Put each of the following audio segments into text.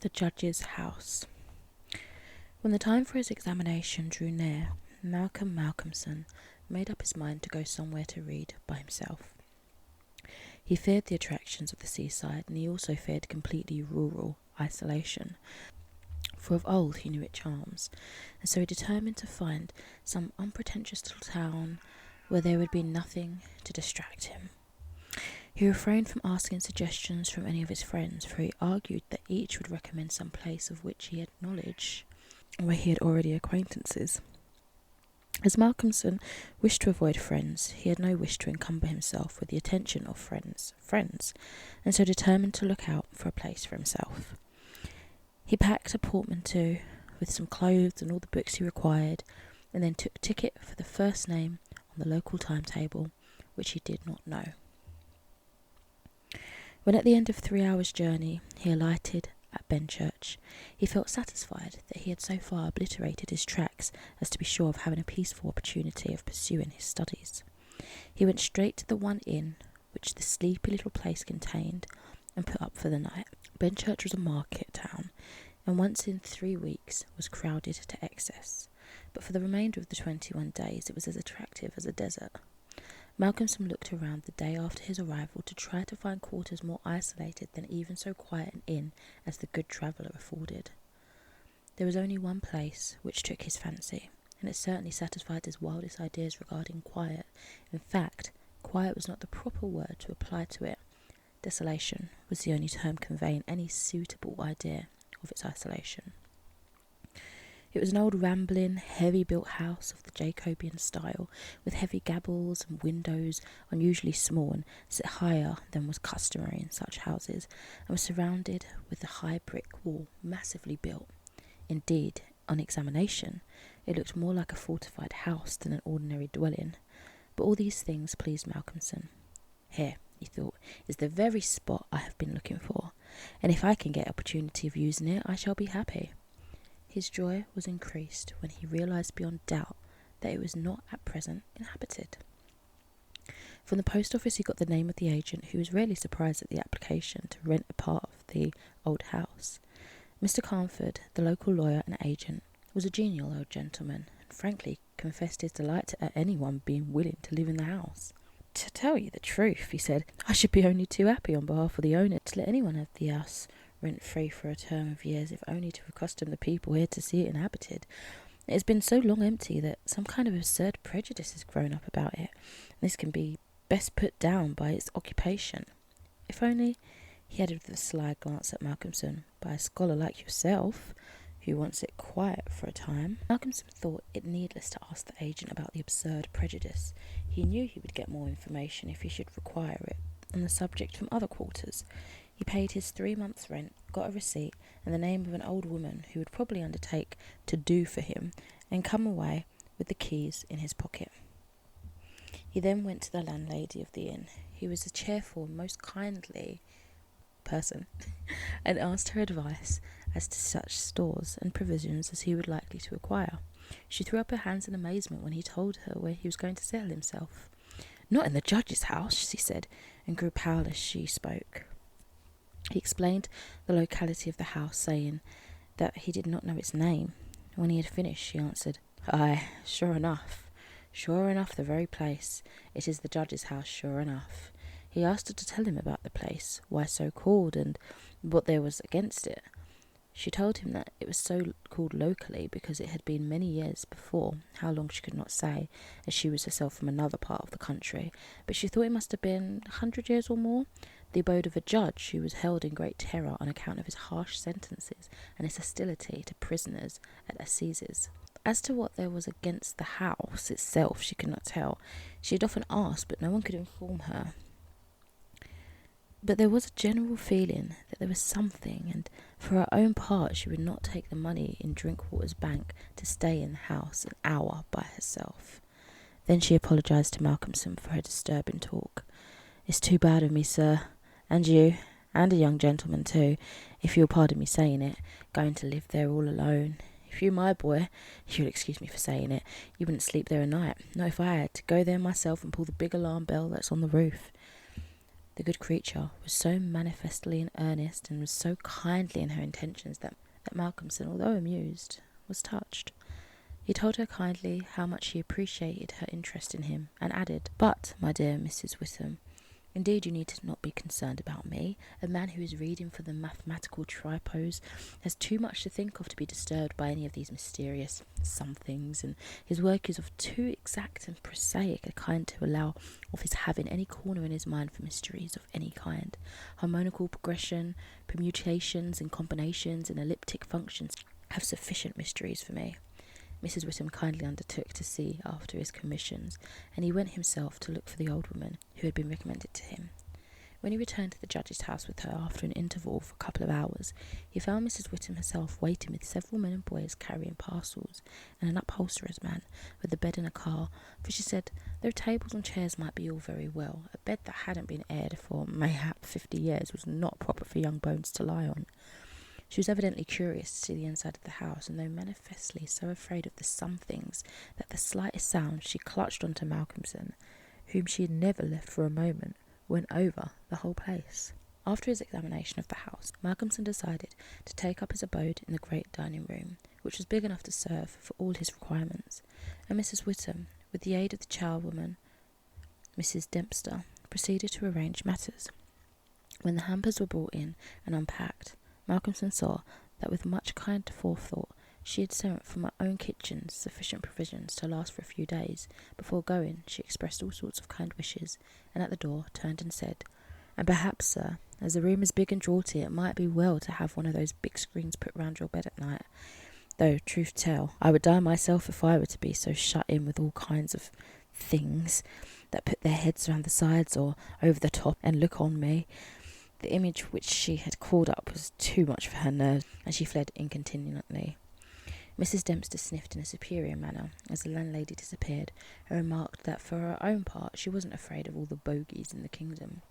The judge's house. When the time for his examination drew near, Malcolm Malcolmson made up his mind to go somewhere to read by himself. He feared the attractions of the seaside, and he also feared completely rural isolation, for of old he knew its charms, and so he determined to find some unpretentious little town where there would be nothing to distract him. He refrained from asking suggestions from any of his friends, for he argued that each would recommend some place of which he had knowledge, where he had already acquaintances. As Malcolmson wished to avoid friends, he had no wish to encumber himself with the attention of friends, and so determined to look out for a place for himself. He packed a portmanteau with some clothes and all the books he required, and then took a ticket for the first name on the local timetable, which he did not know. When at the end of 3 hours' journey he alighted at Benchurch, he felt satisfied that he had so far obliterated his tracks as to be sure of having a peaceful opportunity of pursuing his studies. He went straight to the one inn which the sleepy little place contained, and put up for the night. Benchurch was a market town, and once in 3 weeks was crowded to excess, but for the remainder of the 21 days it was as attractive as a desert. Malcolmson looked around the day after his arrival to try to find quarters more isolated than even so quiet an inn as the good traveller afforded. There was only one place which took his fancy, and it certainly satisfied his wildest ideas regarding quiet. In fact, quiet was not the proper word to apply to it. Desolation was the only term conveying any suitable idea of its isolation. It was an old rambling, heavy-built house of the Jacobean style, with heavy gables and windows unusually small and set higher than was customary in such houses, and was surrounded with a high brick wall massively built. Indeed, on examination, it looked more like a fortified house than an ordinary dwelling. But all these things pleased Malcolmson. Here, he thought, is the very spot I have been looking for, and if I can get opportunity of using it, I shall be happy. His joy was increased when he realised beyond doubt that it was not at present inhabited. From the post office he got the name of the agent, who was rarely surprised at the application to rent a part of the old house. Mr. Carnford, the local lawyer and agent, was a genial old gentleman, and frankly confessed his delight at anyone being willing to live in the house. "To tell you the truth," he said, "I should be only too happy on behalf of the owner to let anyone have the house rent-free for a term of years, if only to accustom the people here to see it inhabited. It has been so long empty that some kind of absurd prejudice has grown up about it, and this can be best put down by its occupation. If only," he added with a sly glance at Malcolmson, "by a scholar like yourself, who wants it quiet for a time." Malcolmson thought it needless to ask the agent about the absurd prejudice. He knew he would get more information, if he should require it, on the subject from other quarters. He paid his 3 months' rent, got a receipt, and the name of an old woman who would probably undertake to do for him, and come away with the keys in his pocket. He then went to the landlady of the inn, who was a cheerful and most kindly person, and asked her advice as to such stores and provisions as he would likely to acquire. She threw up her hands in amazement when he told her where he was going to settle himself. "Not in the judge's house," she said, and grew pale as she spoke. He explained the locality of the house, saying that he did not know its name. When he had finished, she answered, "Aye, sure enough, the very place. It is the judge's house, sure enough." He asked her to tell him about the place, why so called, and what there was against it. She told him that it was so called locally because it had been many years before, how long she could not say, as she was herself from another part of the country, but she thought it must have been 100 years or more, the abode of a judge who was held in great terror on account of his harsh sentences and his hostility to prisoners at assizes. As to what there was against the house itself, she could not tell. She had often asked, but no one could inform her. But there was a general feeling that there was something, and for her own part she would not take the money in Drinkwater's bank to stay in the house an hour by herself. Then she apologised to Malcolmson for her disturbing talk. "It's too bad of me, sir, and you, and a young gentleman too, if you'll pardon me saying it, going to live there all alone. If you, my boy, you'll excuse me for saying it, you wouldn't sleep there a night, not if I had to go there myself and pull the big alarm bell that's on the roof." The good creature was so manifestly in earnest and was so kindly in her intentions that Malcolmson, although amused, was touched. He told her kindly how much he appreciated her interest in him, and added, "But, my dear Mrs. Witham, indeed you need not be concerned about me. A man who is reading for the mathematical tripos has too much to think of to be disturbed by any of these mysterious somethings, and his work is of too exact and prosaic a kind to allow of his having any corner in his mind for mysteries of any kind. Harmonical progression, permutations and combinations and elliptic functions have sufficient mysteries for me." Mrs. Witham kindly undertook to see after his commissions, and he went himself to look for the old woman who had been recommended to him. When he returned to the judge's house with her after an interval for a couple of hours, he found Mrs. Witham herself waiting with several men and boys carrying parcels, and an upholsterer's man with a bed in a car, for she said, though tables and chairs might be all very well, a bed that hadn't been aired for mayhap 50 years was not proper for young bones to lie on. She was evidently curious to see the inside of the house, and though manifestly so afraid of the somethings that the slightest sound she clutched onto Malcolmson, whom she had never left for a moment, went over the whole place. After his examination of the house, Malcolmson decided to take up his abode in the great dining room, which was big enough to serve for all his requirements, and Mrs. Witham, with the aid of the charwoman, Mrs. Dempster, proceeded to arrange matters. When the hampers were brought in and unpacked, Malcolmson saw that with much kind forethought she had sent from her own kitchen sufficient provisions to last for a few days. Before going, she expressed all sorts of kind wishes, and at the door turned and said, "And perhaps, sir, as the room is big and draughty, it might be well to have one of those big screens put round your bed at night. Though, truth tell, I would die myself if I were to be so shut in with all kinds of things that put their heads round the sides or over the top and look on me." The image which she had called up was too much for her nerves, and she fled incontinently. Mrs. Dempster sniffed in a superior manner as the landlady disappeared, and remarked that for her own part she wasn't afraid of all the bogies in the kingdom.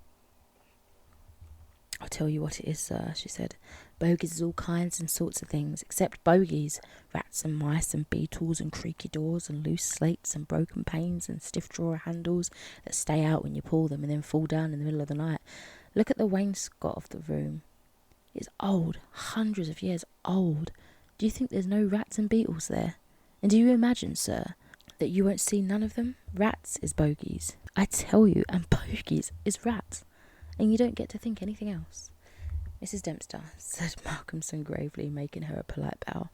"I'll tell you what it is, sir," she said. "Bogies is all kinds and sorts of things, except bogies. Rats and mice and beetles and creaky doors and loose slates and broken panes and stiff drawer handles that stay out when you pull them and then fall down in the middle of the night. Look at the wainscot of the room. It's old, hundreds of years old. Do you think there's no rats and beetles there? And do you imagine, sir, that you won't see none of them? Rats is bogies, I tell you, and bogies is rats, and you don't get to think anything else." "Mrs. Dempster," said Malcolmson gravely, making her a polite bow,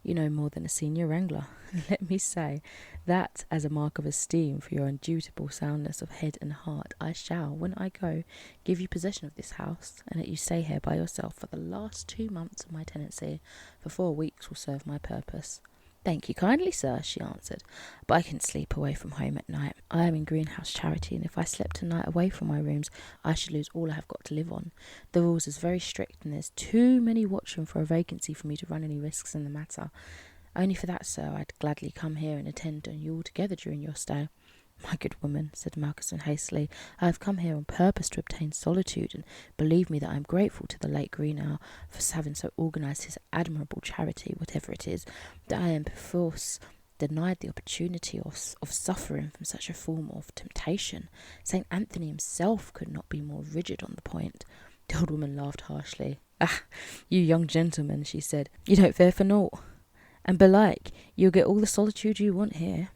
"you know more than a senior wrangler. Let me say that, as a mark of esteem for your indubitable soundness of head and heart, I shall, when I go, give you possession of this house, and let you stay here by yourself for the last 2 months of my tenancy, for 4 weeks will serve my purpose." "Thank you kindly, sir," she answered, "but I can sleep away from home at night. I am in Greenhouse Charity, and if I slept a night away from my rooms, I should lose all I have got to live on. The rules is very strict, and there's too many watching for a vacancy for me to run any risks in the matter. Only for that, sir, I'd gladly come here and attend on you altogether during your stay." "My good woman," said Malcolmson hastily, "I have come here on purpose to obtain solitude, and believe me that I am grateful to the late Greenough for having so organised his admirable charity, whatever it is, that I am perforce denied the opportunity of suffering from such a form of temptation. St. Anthony himself could not be more rigid on the point." The old woman laughed harshly. "Ah, you young gentlemen," she said, "you don't fare for naught, and belike you'll get all the solitude you want here."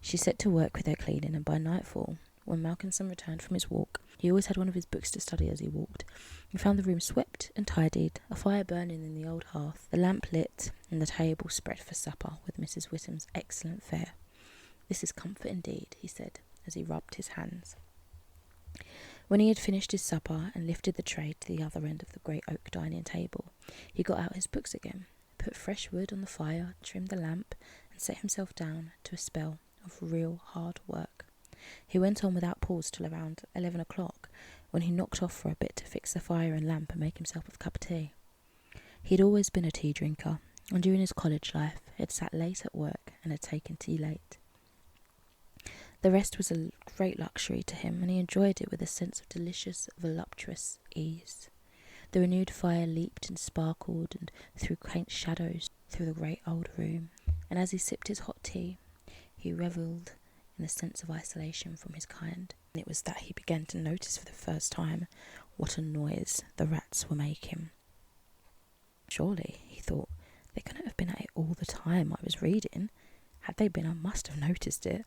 She set to work with her cleaning, and by nightfall, when Malcolmson returned from his walk, he always had one of his books to study as he walked. He found the room swept and tidied, a fire burning in the old hearth, the lamp lit, and the table spread for supper with Mrs. Witham's excellent fare. "This is comfort indeed," he said, as he rubbed his hands. When he had finished his supper and lifted the tray to the other end of the great oak dining table, he got out his books again, put fresh wood on the fire, trimmed the lamp, and set himself down to a spell of real hard work. He went on without pause till around 11 o'clock, when he knocked off for a bit to fix the fire and lamp and make himself a cup of tea. He had always been a tea drinker, and during his college life had sat late at work and had taken tea late. The rest was a great luxury to him, and he enjoyed it with a sense of delicious, voluptuous ease. The renewed fire leaped and sparkled and threw faint shadows through the great old room, and as he sipped his hot tea, he revelled in the sense of isolation from his kind. It was that he began to notice for the first time what a noise the rats were making. Surely, he thought, they couldn't have been at it all the time I was reading. Had they been, I must have noticed it.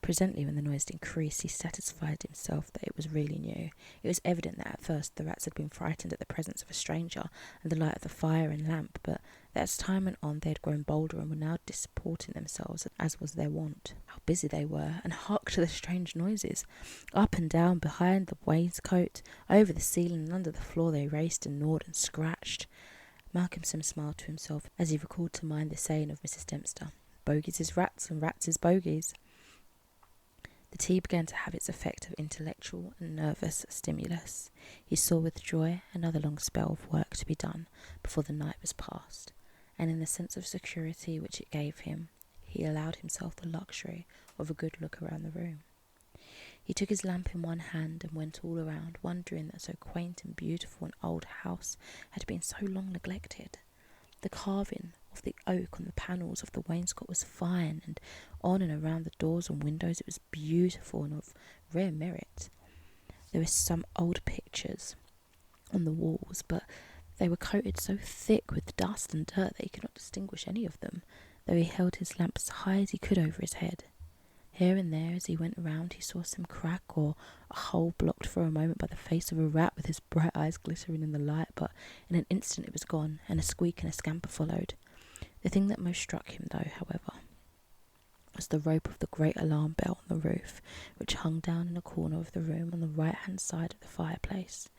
Presently, when the noise increased, he satisfied himself that it was really new. It was evident that at first the rats had been frightened at the presence of a stranger and the light of the fire and lamp, but that as time went on they had grown bolder and were now disporting themselves as was their wont. How busy they were, and hark to the strange noises! Up and down, behind the wainscot, over the ceiling and under the floor they raced and gnawed and scratched. Malcolmson smiled to himself as he recalled to mind the saying of Mrs. Dempster, "Bogies is rats and rats is bogies." The tea began to have its effect of intellectual and nervous stimulus. He saw with joy another long spell of work to be done before the night was past, and in the sense of security which it gave him, he allowed himself the luxury of a good look around the room. He took his lamp in one hand and went all around, wondering that so quaint and beautiful an old house had been so long neglected. The carving of the oak on the panels of the wainscot was fine, and on and around the doors and windows it was beautiful and of rare merit. There were some old pictures on the walls, but they were coated so thick with dust and dirt that he could not distinguish any of them, though he held his lamp as high as he could over his head. Here and there, as he went round, he saw some crack or a hole blocked for a moment by the face of a rat with his bright eyes glittering in the light, but in an instant it was gone, and a squeak and a scamper followed. The thing that most struck him, though, however, was the rope of the great alarm bell on the roof, which hung down in a corner of the room on the right-hand side of the fireplace.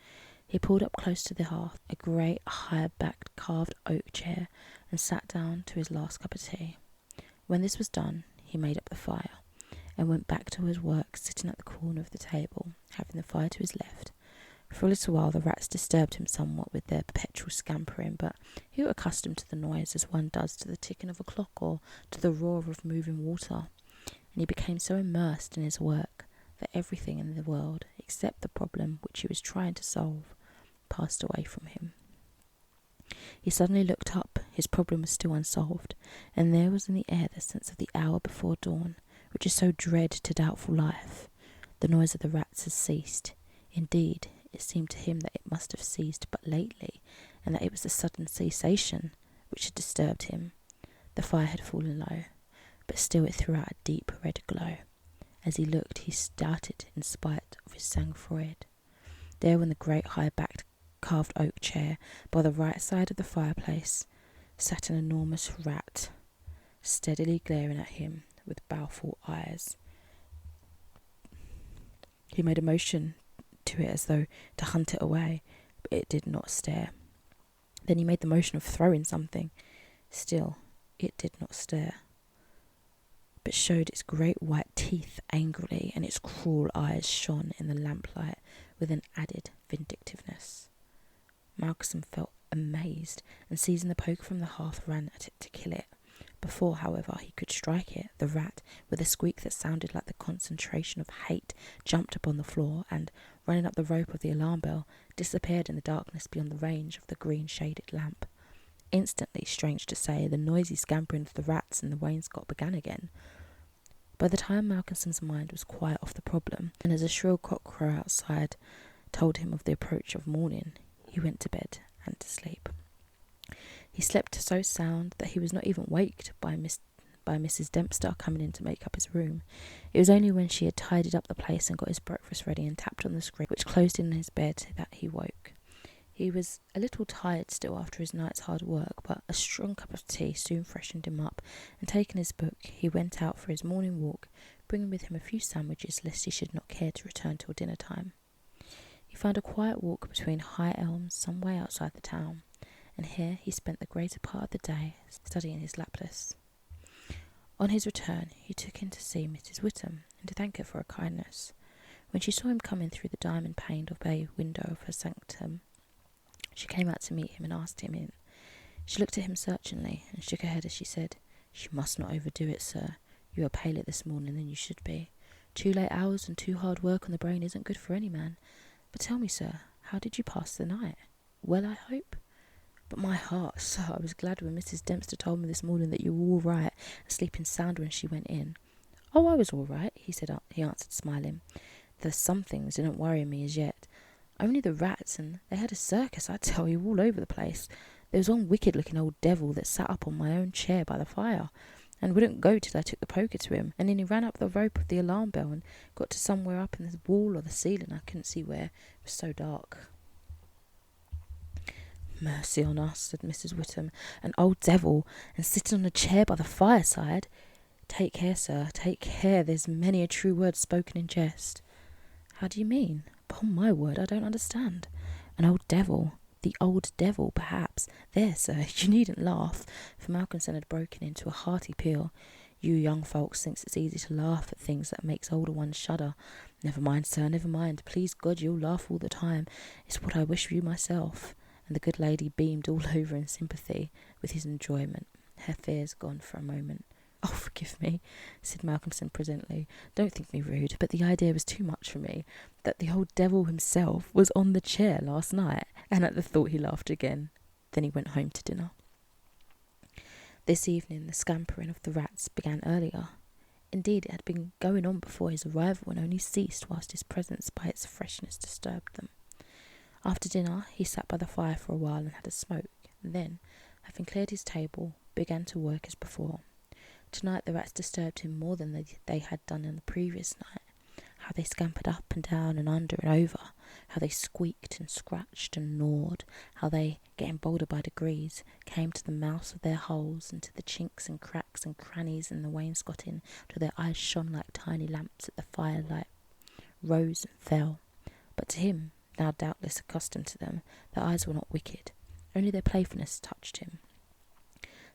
He pulled up close to the hearth a great high-backed carved oak chair, and sat down to his last cup of tea. When this was done, he made up the fire, and went back to his work, sitting at the corner of the table, having the fire to his left. For a little while the rats disturbed him somewhat with their perpetual scampering, but he got accustomed to the noise as one does to the ticking of a clock or to the roar of moving water, and he became so immersed in his work that everything in the world, except the problem which he was trying to solve, passed away from him. He suddenly looked up. His problem was still unsolved, and there was in the air the sense of the hour before dawn, which is so dread to doubtful life. The noise of the rats had ceased. Indeed, it seemed to him that it must have ceased but lately, and that it was the sudden cessation which had disturbed him. The fire had fallen low, but still it threw out a deep red glow. As he looked, he started in spite of his sang-froid. There, in the great high-backed carved oak chair by the right side of the fireplace, sat an enormous rat, steadily glaring at him with baleful eyes. He made a motion to it as though to hunt it away, but it did not stir. Then he made the motion of throwing something. Still, it did not stir, but showed its great white teeth angrily, and its cruel eyes shone in the lamplight with an added vindictiveness. Malcolm felt amazed, and seizing the poker from the hearth ran at it to kill it. Before, however, he could strike it, the rat, with a squeak that sounded like the concentration of hate, jumped upon the floor and, running up the rope of the alarm bell, disappeared in the darkness beyond the range of the green-shaded lamp. Instantly, strange to say, the noisy scampering of the rats in the wainscot began again. By the time Malcolmson's mind was quite off the problem, and as a shrill cock-crow outside told him of the approach of morning, he went to bed and to sleep. He slept so sound that he was not even waked by Mrs. Dempster coming in to make up his room. It was only when she had tidied up the place and got his breakfast ready and tapped on the screen, which closed in his bed, that he woke. He was a little tired still after his night's hard work, but a strong cup of tea soon freshened him up, and taking his book, he went out for his morning walk, bringing with him a few sandwiches lest he should not care to return till dinner time. He found a quiet walk between high elms some way outside the town, and here he spent the greater part of the day studying his Laplace. On his return, he took in to see Mrs. Whittam and to thank her for her kindness. When she saw him coming through the diamond-paned bay window of her sanctum, she came out to meet him and asked him in. She looked at him searchingly and shook her head as she said, "You must not overdo it, sir. You are paler this morning than you should be. 2 late hours and 2 hard work on the brain isn't good for any man. But tell me, sir, how did you pass the night? Well, I hope? But my heart, sir, I was glad when Mrs. Dempster told me this morning that you were all right and sleeping sound when she went in." "Oh, I was all right," he answered, smiling. The some things didn't worry me as yet. Only the rats, and they had a circus, I tell you, all over the place. There was one wicked-looking old devil that sat up on my own chair by the fire, and wouldn't go till I took the poker to him, and then he ran up the rope of the alarm bell and got to somewhere up in the wall or the ceiling. I couldn't see where. It was so dark. Mercy on us, said Mrs. Whittam. An old devil, and sitting on a chair by the fireside. Take care, sir, take care. There's many a true word spoken in jest. How do you mean? Upon my word, I don't understand. An old devil. The old devil, perhaps. There, sir, you needn't laugh, for Malcolmson had broken into a hearty peal. You young folks thinks it's easy to laugh at things that makes older ones shudder. Never mind, sir, never mind. Please God, you'll laugh all the time. It's what I wish for you myself. And the good lady beamed all over in sympathy with his enjoyment, her fears gone for a moment. Oh, forgive me, said Malcolmson presently. Don't think me rude, but the idea was too much for me, that the old devil himself was on the chair last night, and at the thought he laughed again. Then he went home to dinner. This evening the scampering of the rats began earlier. Indeed, it had been going on before his arrival, and only ceased whilst his presence by its freshness disturbed them. After dinner he sat by the fire for a while and had a smoke, and then, having cleared his table, began to work as before. Tonight the rats disturbed him more than they had done on the previous night. How they scampered up and down and under and over, how they squeaked and scratched and gnawed, how they, getting bolder by degrees, came to the mouths of their holes and to the chinks and cracks and crannies in the wainscoting, till their eyes shone like tiny lamps at the firelight, rose and fell. But to him, now doubtless accustomed to them, their eyes were not wicked, only their playfulness touched him.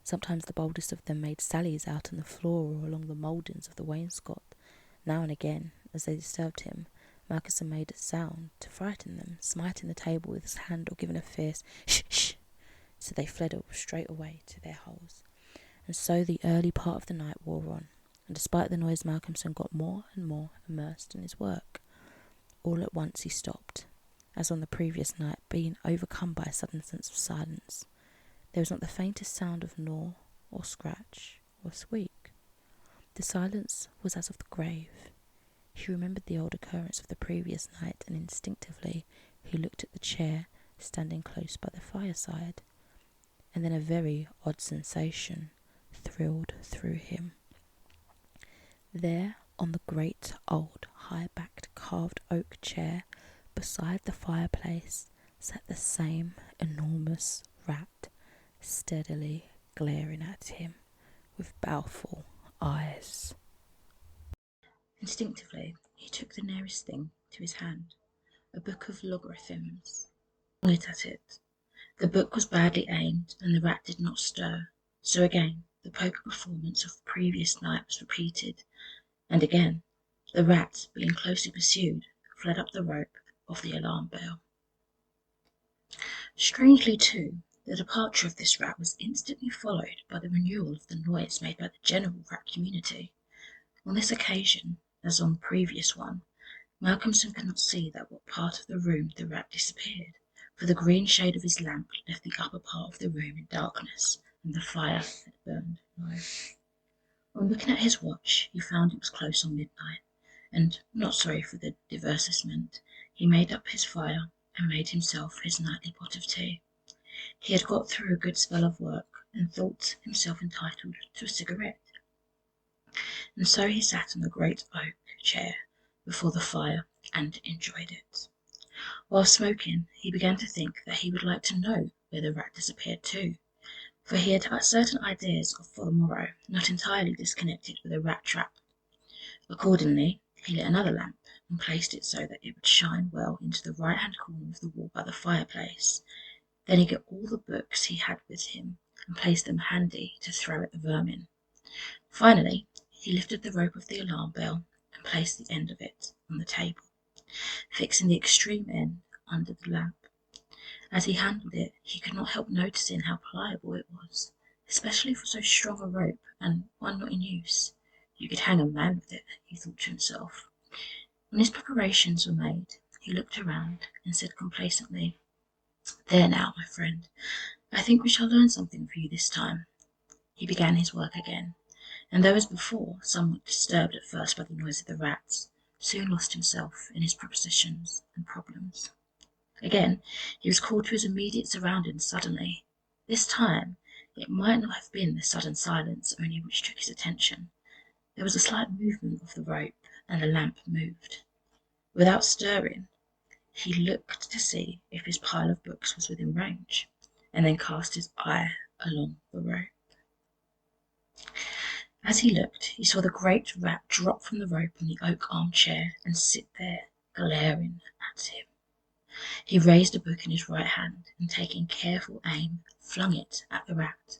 Sometimes the boldest of them made sallies out on the floor or along the mouldings of the wainscot. Now and again, as they disturbed him, Malcolmson made a sound to frighten them, smiting the table with his hand or giving a fierce "shh, shh," so they fled straight away to their holes. And so the early part of the night wore on, and despite the noise Malcolmson got more and more immersed in his work. All at once he stopped, as on the previous night, being overcome by a sudden sense of silence. There was not the faintest sound of gnaw, or scratch, or squeak. The silence was as of the grave. He remembered the old occurrence of the previous night, and instinctively he looked at the chair standing close by the fireside, and then a very odd sensation thrilled through him. There, on the great old high-backed carved oak chair, beside the fireplace, sat the same enormous rat, steadily glaring at him with baleful eyes. Instinctively, he took the nearest thing to his hand, a book of logarithms. He looked at it. The book was badly aimed, and the rat did not stir. So again, the poker performance of the previous night was repeated, and again, the rat, being closely pursued, fled up the rope of the alarm bell. Strangely, too, the departure of this rat was instantly followed by the renewal of the noise made by the general rat community. On this occasion, as on the previous one, Malcolmson could not see that what part of the room the rat disappeared, for the green shade of his lamp left the upper part of the room in darkness, and the fire had burned low. On looking at his watch, he found it was close on midnight, and, not sorry for the divertissement, he made up his fire and made himself his nightly pot of tea. He had got through a good spell of work, and thought himself entitled to a cigarette. And so he sat on the great oak chair before the fire and enjoyed it. While smoking, he began to think that he would like to know where the rat disappeared to, for he had certain ideas for the morrow, not entirely disconnected with a rat trap. Accordingly, he lit another lamp and placed it so that it would shine well into the right-hand corner of the wall by the fireplace. Then he got all the books he had with him and placed them handy to throw at the vermin. Finally, he lifted the rope of the alarm bell and placed the end of it on the table, fixing the extreme end under the lamp. As he handled it, he could not help noticing how pliable it was, especially for so strong a rope and one not in use. You could hang a man with it, he thought to himself. When his preparations were made, he looked around and said complacently, "There now, my friend, I think we shall learn something for you this time." He began his work again, and though as before somewhat disturbed at first by the noise of the rats, soon lost himself in his propositions and problems. Again, he was called to his immediate surroundings suddenly. This time, it might not have been the sudden silence only which took his attention. There was a slight movement of the rope, and the lamp moved. Without stirring, he looked to see if his pile of books was within range, and then cast his eye along the rope. As he looked, he saw the great rat drop from the rope on the oak armchair and sit there, glaring at him. He raised a book in his right hand, and taking careful aim, flung it at the rat.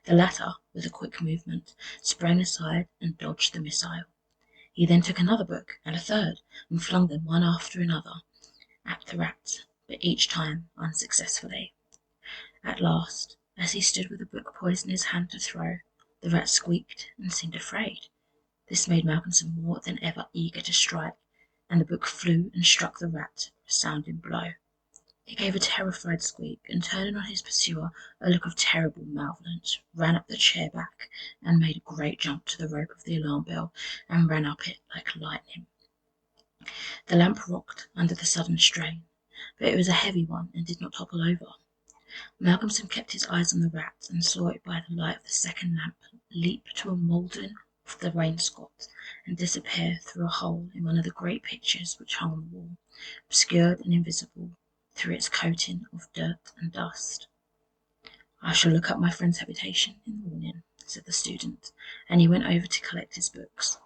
The latter, with a quick movement, sprang aside and dodged the missile. He then took another book, and a third, and flung them one after another at the rat, but each time unsuccessfully. At last, as he stood with the book poised in his hand to throw, the rat squeaked and seemed afraid. This made Malcolmson more than ever eager to strike, and the book flew and struck the rat a sounding blow. He gave a terrified squeak, and turning on his pursuer a look of terrible malevolence, ran up the chair back and made a great jump to the rope of the alarm bell and ran up it like lightning. The lamp rocked under the sudden strain, but it was a heavy one and did not topple over. Malcolmson kept his eyes on the rat, and saw it by the light of the second lamp leap to a moulding of the wainscot and disappear through a hole in one of the great pictures which hung on the wall, obscured and invisible through its coating of dirt and dust. "I shall look up my friend's habitation in the morning," said the student, and he went over to collect his books.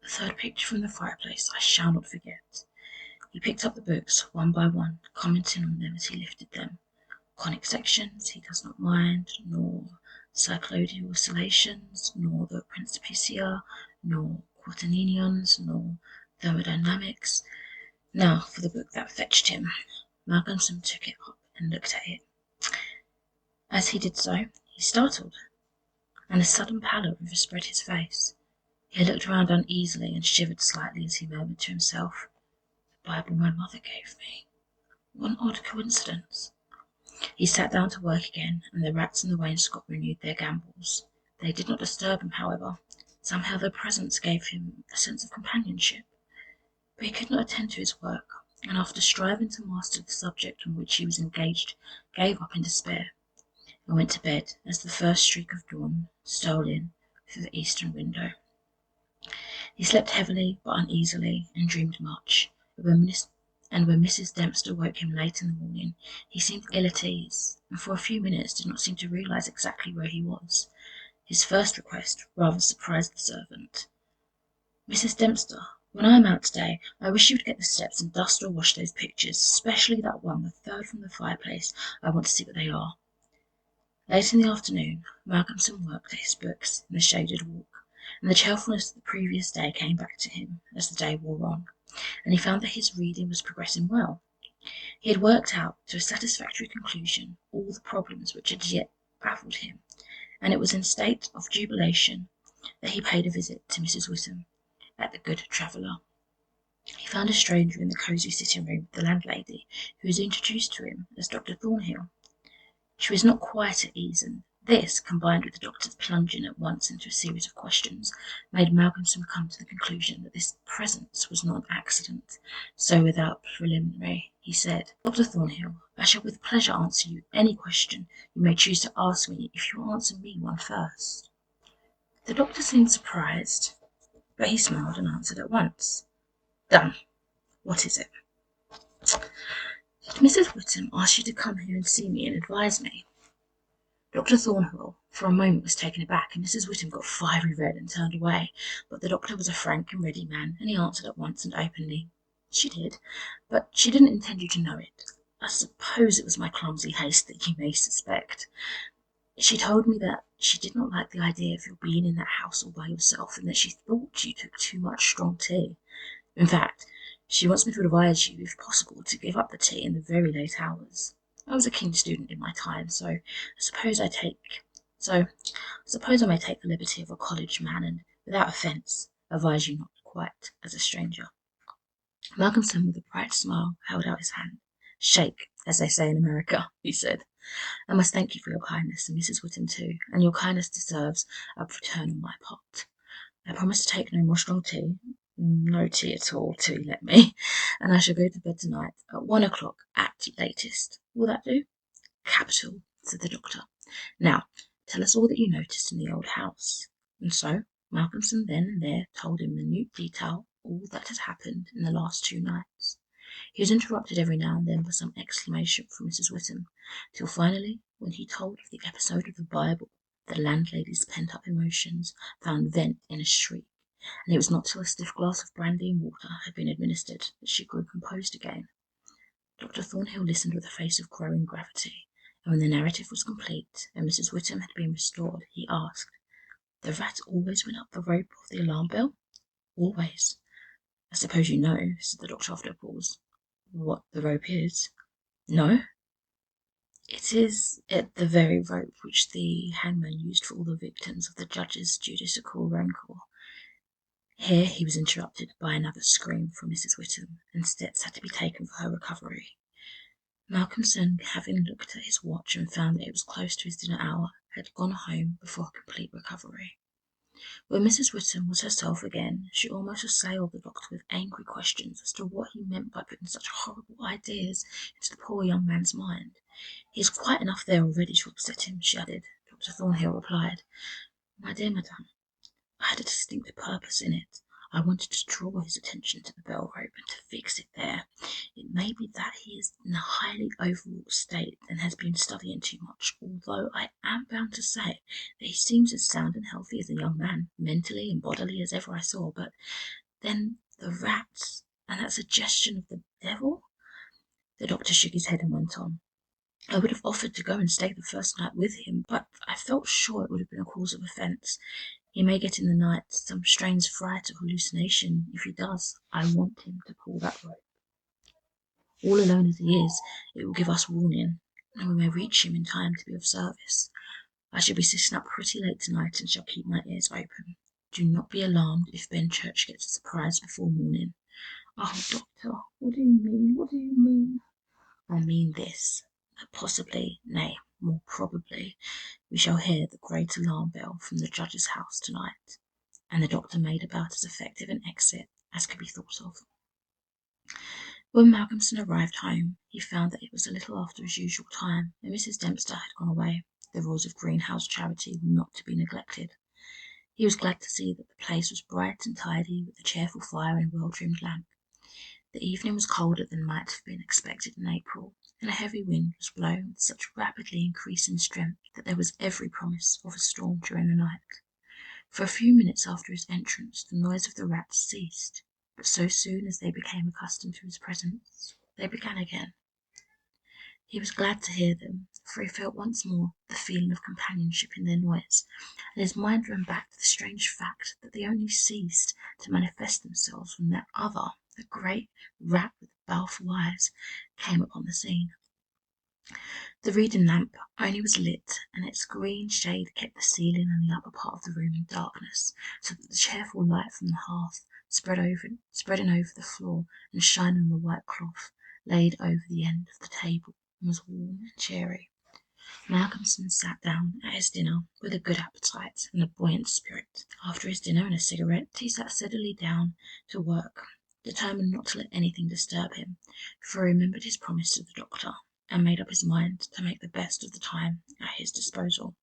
"The third picture from the fireplace I shall not forget." He picked up the books one by one, commenting on them as he lifted them. Conic sections he does not mind, nor cycloidal oscillations, nor the Principia, nor quaternions, nor thermodynamics. Now for the book that fetched him. Malcolmson took it up and looked at it. As he did so, he startled, and a sudden pallor overspread his face. He looked round uneasily and shivered slightly as he murmured to himself, "The Bible my mother gave me. What an odd coincidence." He sat down to work again, and the rats in the wainscot renewed their gambols. They did not disturb him, however. Somehow their presence gave him a sense of companionship. But he could not attend to his work, and after striving to master the subject on which he was engaged, gave up in despair, and went to bed as the first streak of dawn stole in through the eastern window. He slept heavily but uneasily, and dreamed much, and when Mrs. Dempster woke him late in the morning, he seemed ill at ease, and for a few minutes did not seem to realize exactly where he was. His first request rather surprised the servant. "Mrs. Dempster, when I am out today, I wish you would get the steps and dust or wash those pictures, especially that one, the third from the fireplace. I want to see what they are." Late in the afternoon, Malcolmson worked at his books in the shaded walk, and the cheerfulness of the previous day came back to him as the day wore on, and he found that his reading was progressing well. He had worked out to a satisfactory conclusion all the problems which had yet baffled him, and it was in a state of jubilation that he paid a visit to Mrs. Witham at the Good Traveller. He found a stranger in the cosy sitting room with the landlady, who was introduced to him as Dr. Thornhill. She was not quite at ease, and this, combined with the doctor's plunging at once into a series of questions, made Malcolmson come to the conclusion that this presence was not an accident. So, without preliminary, he said, "Dr. Thornhill, I shall with pleasure answer you any question you may choose to ask me if you will answer me one first." The doctor seemed surprised, but he smiled and answered at once. "Done. What is it?" "Did Mrs. Witham ask you to come here and see me and advise me?" Dr. Thornhill for a moment was taken aback, and Mrs. Witham got fiery red and turned away, but the doctor was a frank and ready man, and he answered at once and openly, "She did, but she didn't intend you to know it. I suppose it was my clumsy haste that you may suspect. She told me that she did not like the idea of your being in that house all by yourself, and that she thought you took too much strong tea. In fact, she wants me to advise you, if possible, to give up the tea in the very late hours. I was a keen student in my time, so I suppose I may take the liberty of a college man, and, without offence, advise you not quite as a stranger." Malcolmson, with a bright smile, held out his hand. "Shake, as they say in America," he said. "I must thank you for your kindness, and Mrs. Witham too, and your kindness deserves a return on my part. I promise to take no more strong tea, No tea at all till you let me, and I shall go to bed tonight at 1 o'clock at latest. Will that do? Capital, said the doctor. Now, tell us all that you noticed in the old house. And so Malcolmson then and there told in minute detail all that had happened in the last 2 nights. He was interrupted every now and then by some exclamation from Mrs. Witham, till finally, when he told of the episode of the Bible, the landlady's pent-up emotions found vent in a shriek, and it was not till a stiff glass of brandy and water had been administered that she grew composed again. Dr. Thornhill listened with a face of growing gravity, and when the narrative was complete and Mrs. Witham had been restored, he asked, "The rat always went up the rope of the alarm bell?" "Always." "I suppose you know," said the doctor after a pause, "what the rope is?" "No." "It is the very rope which the hangman used for all the victims of the judge's judicial rancour." Here he was interrupted by another scream from Mrs. Witham, and steps had to be taken for her recovery. Malcolmson, having looked at his watch and found that it was close to his dinner hour, had gone home before complete recovery. When Mrs. Witham was herself again, she almost assailed the doctor with angry questions as to what he meant by putting such horrible ideas into the poor young man's mind. "He has quite enough there already to upset him," she added. Dr. Thornhill replied, "My dear madame, I had a distinct purpose in it. I wanted to draw his attention to the bell rope and to fix it there. It may be that he is in a highly overwrought state and has been studying too much, although I am bound to say that he seems as sound and healthy as a young man, mentally and bodily, as ever I saw. But then the rats, and that suggestion of the devil." The doctor shook his head and went on. "I would have offered to go and stay the first night with him, but I felt sure it would have been a cause of offence. He may get in the night some strange fright or hallucination. If he does, I want him to pull that rope. All alone as he is, it will give us warning, and we may reach him in time to be of service. I shall be sitting up pretty late tonight and shall keep my ears open. Do not be alarmed if Benchurch gets a surprise before morning." "Oh, doctor, what do you mean? What do you mean?" "I mean this, that possibly, nay, more probably, we shall hear the great alarm bell from the judge's house tonight." And the doctor made about as effective an exit as could be thought of. When Malcolmson arrived home, he found that it was a little after his usual time, and Mrs. Dempster had gone away. The rules of greenhouse charity were not to be neglected. He was glad to see that the place was bright and tidy, with a cheerful fire and a well-trimmed lamp. The evening was colder than might have been expected in April, and a heavy wind was blowing with such rapidly increasing strength that there was every promise of a storm during the night. For a few minutes after his entrance the noise of the rats ceased, but so soon as they became accustomed to his presence, they began again. He was glad to hear them, for he felt once more the feeling of companionship in their noise, and his mind ran back to the strange fact that they only ceased to manifest themselves when that other, the great rat with the baleful eyes, came upon the scene. The reading lamp only was lit, and its green shade kept the ceiling and the upper part of the room in darkness, so that the cheerful light from the hearth, spreading over the floor and shining on the white cloth laid over the end of the table, was warm and cheery. Malcolmson sat down at his dinner with a good appetite and a buoyant spirit. After his dinner and a cigarette, he sat steadily down to work, determined not to let anything disturb him, for he remembered his promise to the doctor, and made up his mind to make the best of the time at his disposal.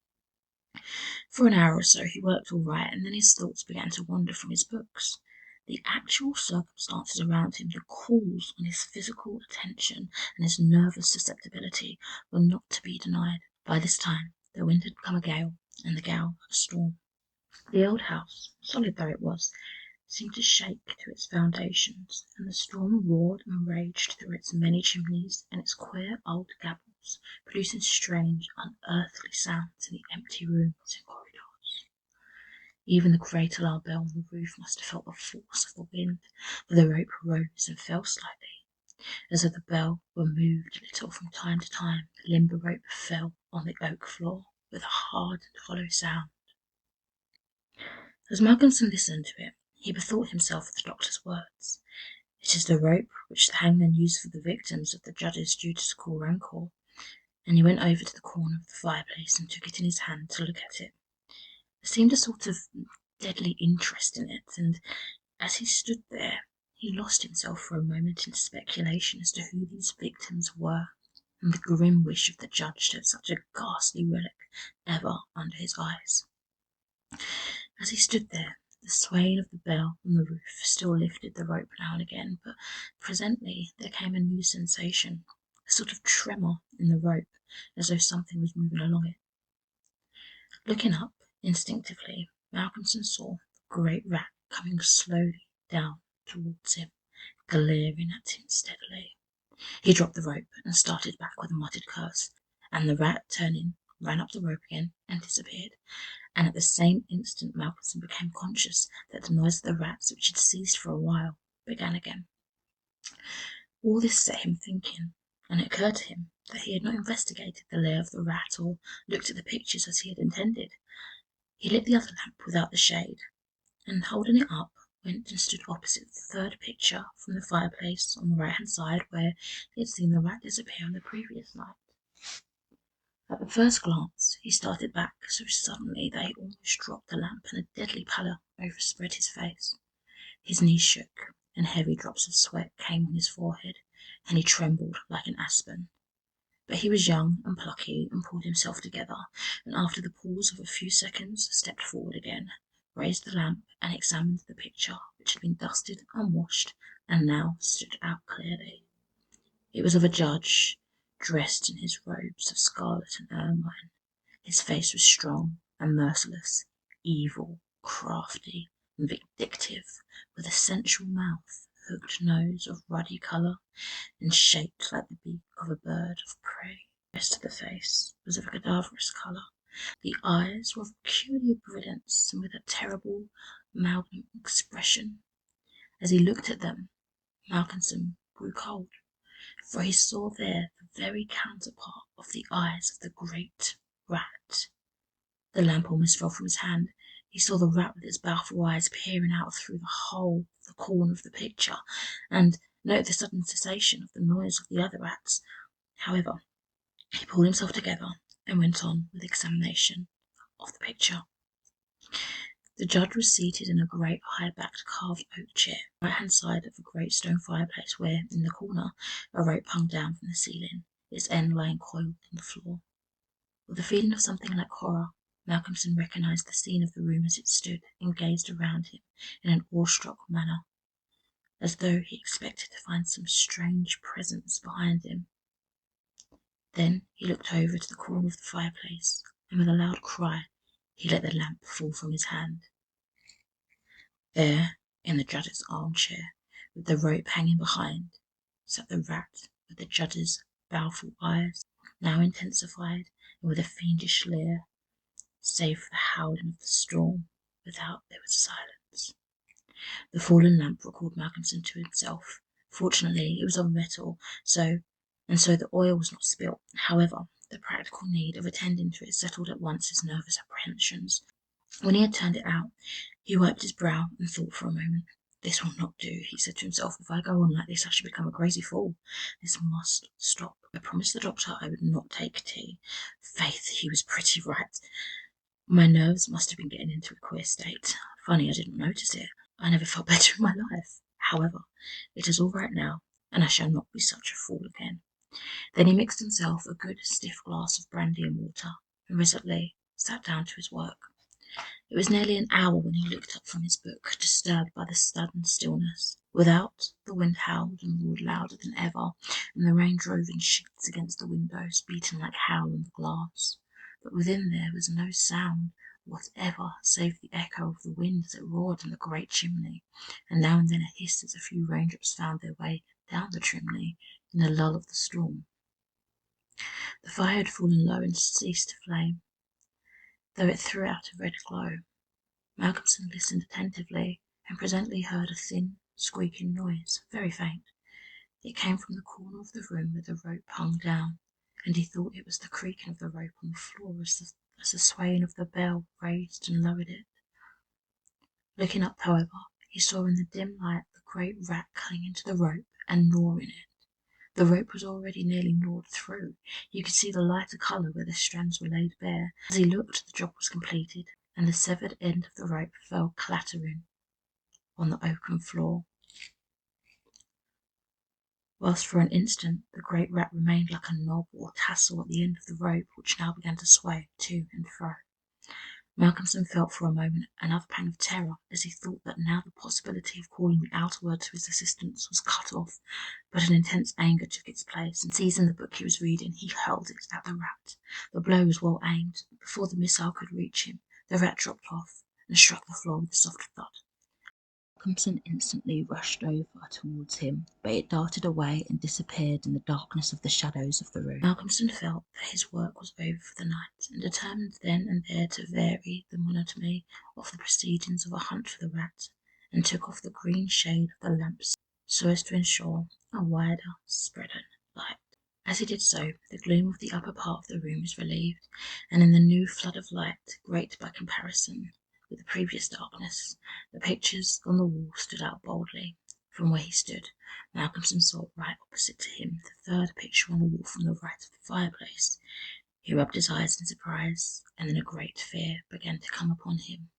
For an hour or so he worked all right, and then his thoughts began to wander from his books. The actual circumstances around him, the calls on his physical attention and his nervous susceptibility, were not to be denied. By this time the wind had become a gale, and the gale a storm. The old house, solid though it was, seemed to shake to its foundations, and the storm roared and raged through its many chimneys and its queer old gables, producing strange, unearthly sounds in the empty rooms and corridors. Even the great alarm bell on the roof must have felt the force of the wind, for the rope rose and fell slightly. As though the bell were moved a little from time to time, the limber rope fell on the oak floor with a hard and hollow sound. As Malcolmson listened to it, he bethought himself of the doctor's words. "It is the rope which the hangman used for the victims of the judge's judicial rancour," and he went over to the corner of the fireplace and took it in his hand to look at it. There seemed a sort of deadly interest in it, and As he stood there, he lost himself for a moment in speculation as to who these victims were, and the grim wish of the judge to have such a ghastly relic ever under his eyes. As he stood there, the swaying of the bell on the roof still lifted the rope now and again, but presently there came a new sensation, a sort of tremor in the rope, as though something was moving along it. Looking up, instinctively, Malcolmson saw the great rat coming slowly down towards him, glaring at him steadily. He dropped the rope and started back with a muttered curse, and the rat, turning, ran up the rope again and disappeared. And at the same instant Malcolmson became conscious that the noise of the rats, which had ceased for a while, began again. All this set him thinking, and it occurred to him that he had not investigated the lair of the rat or looked at the pictures as he had intended. He lit the other lamp without the shade, and holding it up, went and stood opposite the third picture from the fireplace on the right-hand side where he had seen the rat disappear on the previous night. At the first glance, he started back so suddenly that he almost dropped the lamp, and a deadly pallor overspread his face. His knees shook, and heavy drops of sweat came on his forehead, and he trembled like an aspen. But he was young and plucky, and pulled himself together, and after the pause of a few seconds, stepped forward again, raised the lamp, and examined the picture, which had been dusted and washed, and now stood out clearly. It was of a judge, dressed in his robes of scarlet and ermine. His face was strong and merciless, evil, crafty, and vindictive, with a sensual mouth, hooked nose of ruddy colour, and shaped like the beak of a bird of prey. The rest of the face was of a cadaverous colour. The eyes were of peculiar brilliance, and with a terrible, malignant expression. As he looked at them, Malcolmson grew cold, for he saw there the very counterpart of the eyes of the great rat. The lamp almost fell from his hand. He saw the rat with its baleful eyes peering out through the hole of the corner of the picture, and noted the sudden cessation of the noise of the other rats. However, he pulled himself together and went on with the examination of the picture. The judge was seated in a great high-backed carved oak chair, on the right-hand side of a great stone fireplace where, in the corner, a rope hung down from the ceiling, its end lying coiled on the floor. With a feeling of something like horror, Malcolmson recognised the scene of the room as it stood and gazed around him in an awestruck manner, as though he expected to find some strange presence behind him. Then he looked over to the corner of the fireplace, and with a loud cry, he let the lamp fall from his hand. There, in the judge's armchair, with the rope hanging behind, sat the rat with the judge's baleful eyes, now intensified and with a fiendish leer. Save for the howling of the storm, without there was silence. The fallen lamp recalled Malcolmson to himself. Fortunately, it was of metal, so the oil was not spilt. However, the practical need of attending to it settled at once his nervous apprehensions. When he had turned it out, he wiped his brow and thought for a moment. This will not do, he said to himself. If I go on like this, I shall become a crazy fool. This must stop. I promised the doctor I would not take tea. Faith, he was pretty right. My nerves must have been getting into a queer state. Funny I didn't notice it. I never felt better in my life. However, it is all right now, and I shall not be such a fool again. Then he mixed himself a good stiff glass of brandy and water, and resolutely sat down to his work. It was nearly an hour when he looked up from his book, disturbed by the sudden stillness. Without, the wind howled and roared louder than ever, and the rain drove in sheets against the windows, beating like hail on the glass. But within there was no sound whatever save the echo of the wind as it roared in the great chimney, and now and then a hiss as a few raindrops found their way down the chimney in the lull of the storm. The fire had fallen low and ceased to flame, though it threw out a red glow. Malcolmson listened attentively, and presently heard a thin, squeaking noise, very faint. It came from the corner of the room where the rope hung down, and he thought it was the creaking of the rope on the floor as the swaying of the bell raised and lowered it. Looking up, however, he saw in the dim light the great rat clinging to the rope and gnawing it. The rope was already nearly gnawed through. You could see the lighter colour where the strands were laid bare. As he looked, the job was completed, and the severed end of the rope fell clattering on the oaken floor, whilst for an instant the great rat remained like a knob or tassel at the end of the rope, which now began to sway to and fro. Malcolmson felt for a moment another pang of terror as he thought that now the possibility of calling the outer world to his assistance was cut off, but an intense anger took its place, and seizing the book he was reading, he hurled it at the rat. The blow was well aimed, but before the missile could reach him, the rat dropped off and struck the floor with a soft thud. Malcolmson instantly rushed over towards him, but it darted away and disappeared in the darkness of the shadows of the room. Malcolmson felt that his work was over for the night, and determined then and there to vary the monotony of the proceedings of a hunt for the rat, and took off the green shade of the lamps so as to ensure a wider spreading light. As he did so, the gloom of the upper part of the room was relieved, and in the new flood of light, great by comparison with the previous darkness, the pictures on the wall stood out boldly. From where he stood, Malcolmson saw right opposite to him the third picture on the wall from the right of the fireplace. He rubbed his eyes in surprise, and then a great fear began to come upon him.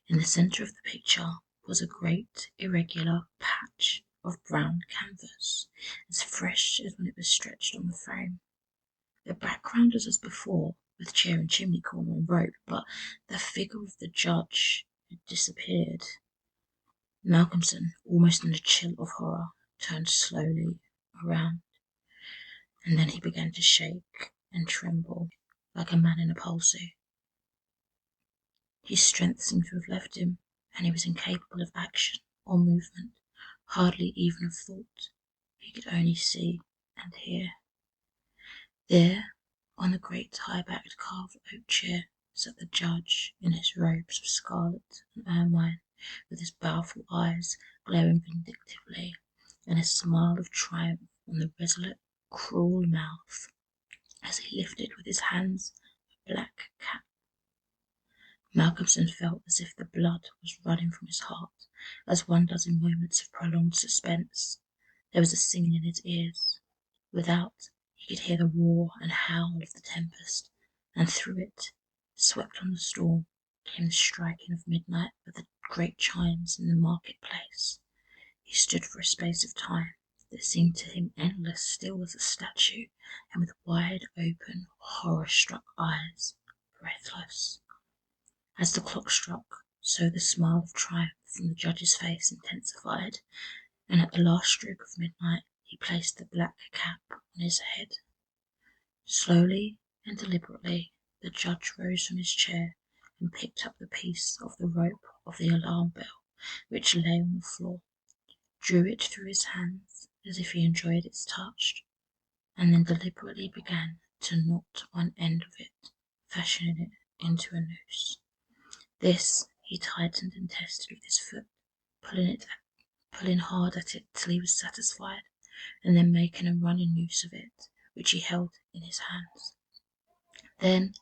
In the centre of the picture was a great irregular patch of brown canvas, as fresh as when it was stretched on the frame. The background was as before, with chair and chimney corner and rope, but the figure of the judge had disappeared. Malcolmson, almost in a chill of horror, turned slowly around, and then he began to shake and tremble like a man in a palsy. His strength seemed to have left him, and he was incapable of action or movement, hardly even of thought. He could only see and hear. There, on the great high-backed carved oak chair, sat the judge in his robes of scarlet and ermine, with his baleful eyes glaring vindictively, and a smile of triumph on the resolute, cruel mouth, as he lifted with his hands a black cap. Malcolmson felt as if the blood was running from his heart, as one does in moments of prolonged suspense. There was a singing in his ears. Without, he could hear the roar and howl of the tempest, and through it, swept on the storm, came the striking of midnight with the great chimes in the market-place. He stood for a space of time that seemed to him endless, still as a statue, and with wide-open, horror-struck eyes, breathless. As the clock struck, so the smile of triumph from the judge's face intensified, and at the last stroke of midnight he placed the black cap on his head. Slowly and deliberately the judge rose from his chair and picked up the piece of the rope of the alarm bell which lay on the floor, drew it through his hands as if he enjoyed its touch, and then deliberately began to knot one end of it, fashioning it into a noose. This he tightened and tested with his foot, pulling hard at it till he was satisfied, and then making a running noose of it, which he held in his hands. Then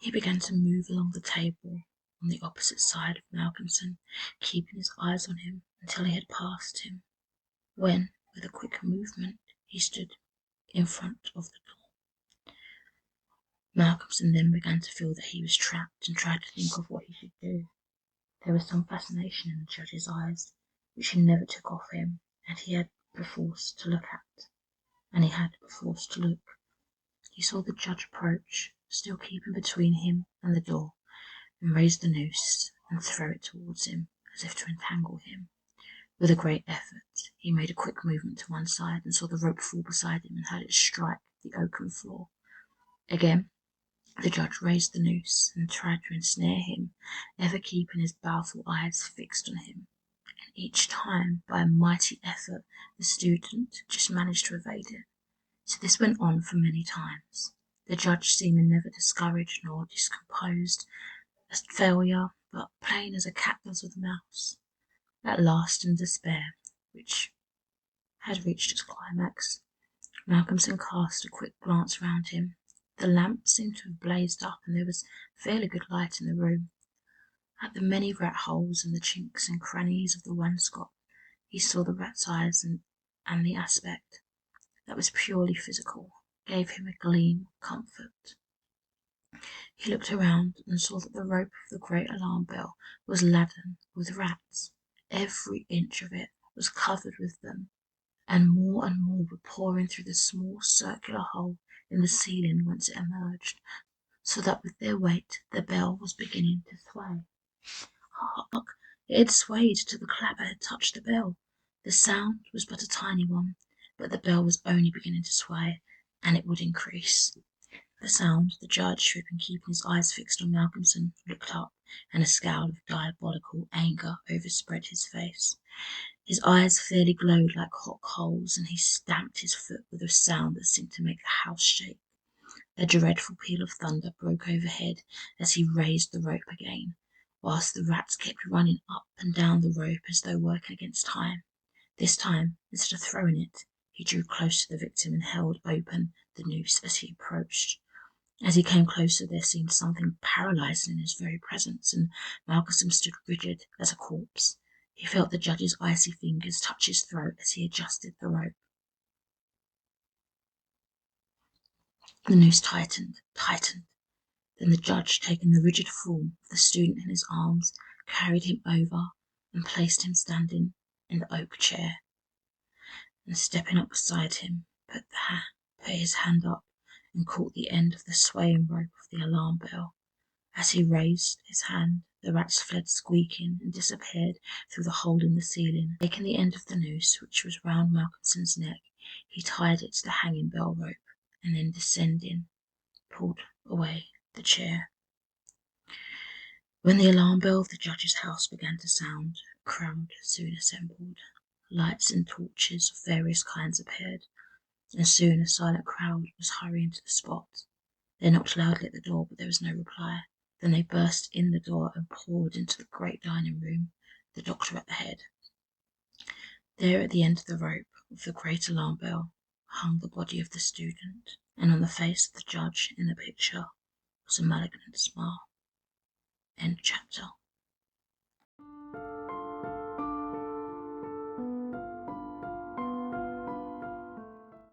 he began to move along the table on the opposite side of Malcolmson, keeping his eyes on him until he had passed him, when, with a quick movement, he stood in front of the door. Malcolmson then began to feel that he was trapped and tried to think of what he should do. There was some fascination in the judge's eyes, which he never took off him, and he had perforce to look at. He saw the judge approach, still keeping between him and the door, and raise the noose and throw it towards him, as if to entangle him. With a great effort, he made a quick movement to one side and saw the rope fall beside him and heard it strike the oaken floor. Again, the judge raised the noose and tried to ensnare him, ever keeping his baleful eyes fixed on him. And each time, by a mighty effort, the student just managed to evade it. So this went on for many times, the judge seeming never discouraged nor discomposed, a failure, but playing as a cat does with a mouse. At last, in despair, which had reached its climax, Malcolmson cast a quick glance round him. The lamp seemed to have blazed up, and there was fairly good light in the room. At the many rat holes and the chinks and crannies of the wainscot, he saw the rat's eyes, and the aspect that was purely physical gave him a gleam of comfort. He looked around and saw that the rope of the great alarm bell was laden with rats, Every inch of it was covered with them, and more were pouring through the small circular hole in the ceiling whence it emerged, so that with their weight the bell was beginning to sway. Hark! It had swayed till the clapper had touched the bell. The sound was but a tiny one, but the bell was only beginning to sway, and it would increase. The sound, the judge, who had been keeping his eyes fixed on Malcolmson, looked up, and a scowl of diabolical anger overspread his face. His eyes fairly glowed like hot coals, and he stamped his foot with a sound that seemed to make the house shake. A dreadful peal of thunder broke overhead as he raised the rope again, whilst the rats kept running up and down the rope as though working against time. This time, instead of throwing it, he drew close to the victim and held open the noose as he approached. As he came closer, there seemed something paralysing in his very presence, and Malcolmson stood rigid as a corpse. He felt the judge's icy fingers touch his throat as he adjusted the rope. The noose tightened. Then the judge, taking the rigid form of the student in his arms, carried him over and placed him standing in the oak chair. And stepping up beside him, put his hand up and caught the end of the swaying rope of the alarm bell. As he raised his hand, the rats fled squeaking and disappeared through the hole in the ceiling. Taking the end of the noose, which was round Malcolmson's neck, he tied it to the hanging bell rope, and then descending, pulled away the chair. When the alarm bell of the judge's house began to sound, a crowd soon assembled. Lights and torches of various kinds appeared, and soon a silent crowd was hurrying to the spot. They knocked loudly at the door, but there was no reply. Then they burst in the door and poured into the great dining room, the doctor at the head. There at the end of the rope of the great alarm bell hung the body of the student, and on the face of the judge in the picture was a malignant smile. End chapter.